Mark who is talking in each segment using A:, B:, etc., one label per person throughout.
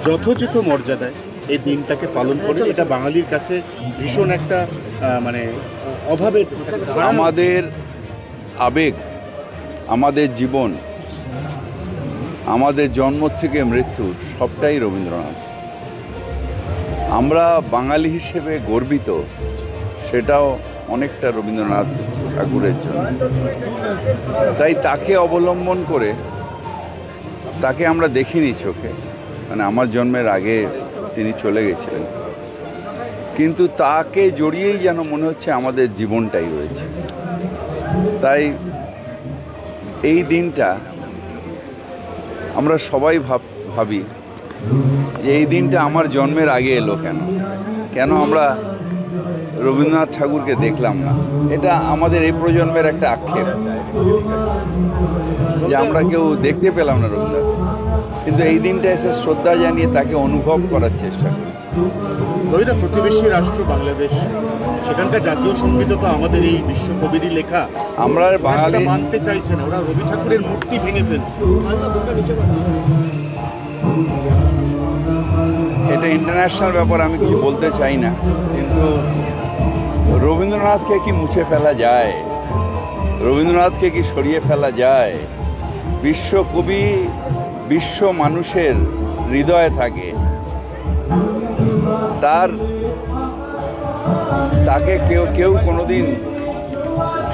A: যথোচিত মর্যাদায় এই দিনটাকে পালন করে, এটা বাঙালির কাছে ভীষণ একটা মানে অভাবের
B: আমাদের আবেগ, আমাদের জীবন, আমাদের জন্ম থেকে মৃত্যু সবটাই রবীন্দ্রনাথ। আমরা বাঙালি হিসেবে গর্বিত, সেটাও অনেকটা রবীন্দ্রনাথ ঠাকুরের জন্য। তাই তাকে অবলম্বন করে, তাকে আমরা দেখিনি চোখে, মানে আমার জন্মের আগে তিনি চলে গেছিলেন, কিন্তু তাকে জড়িয়েই যেন মনে হচ্ছে আমাদের জীবনটাই রয়েছে। তাই এই দিনটা আমরা সবাই ভাবি যে এই দিনটা আমার জন্মের আগে এলো কেন আমরা রবীন্দ্রনাথ ঠাকুরকে দেখলাম না। এটা আমাদের এই প্রজন্মের একটা আক্ষেপ যে আমরা কেউ দেখতে পেলাম না রবীন্দ্রনাথ, কিন্তু এই দিনটা এসে শ্রদ্ধা জানিয়ে তাকে অনুভব করার চেষ্টা করি।
A: রবিদা, প্রতিবেশী রাষ্ট্র বাংলাদেশ, সেখানকার জাতীয় সঙ্গীত তো আমাদের এই বিশ্বকবিরই লেখা।
B: আমরা বাঙালি
A: মানতে চাইছে না, ওরা রবি ঠাকুরের মূর্তি ভেঙে ফেলছে।
B: এটা ইন্টারন্যাশনাল ব্যাপার, আমি কিছু বলতে চাই না, কিন্তু রবীন্দ্রনাথকে কি মুছে ফেলা যায়? রবীন্দ্রনাথকে কি সরিয়ে ফেলা যায়? বিশ্বকবি বিশ্ব মানুষের হৃদয়ে থাকে, তাকে কেউ কোনোদিন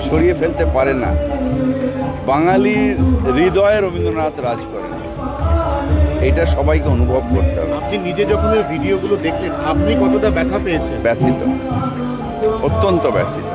B: সরিয়ে ফেলতে পারে না। বাঙালির হৃদয়ে রবীন্দ্রনাথ রাজ করেন, এটা সবাইকে অনুভব করতে হবে।
A: আপনি নিজে যখন এই ভিডিওগুলো দেখলেন, আপনি কতটা ব্যথা পেয়েছেন?
B: ব্যথিত, অত্যন্ত ব্যথিত।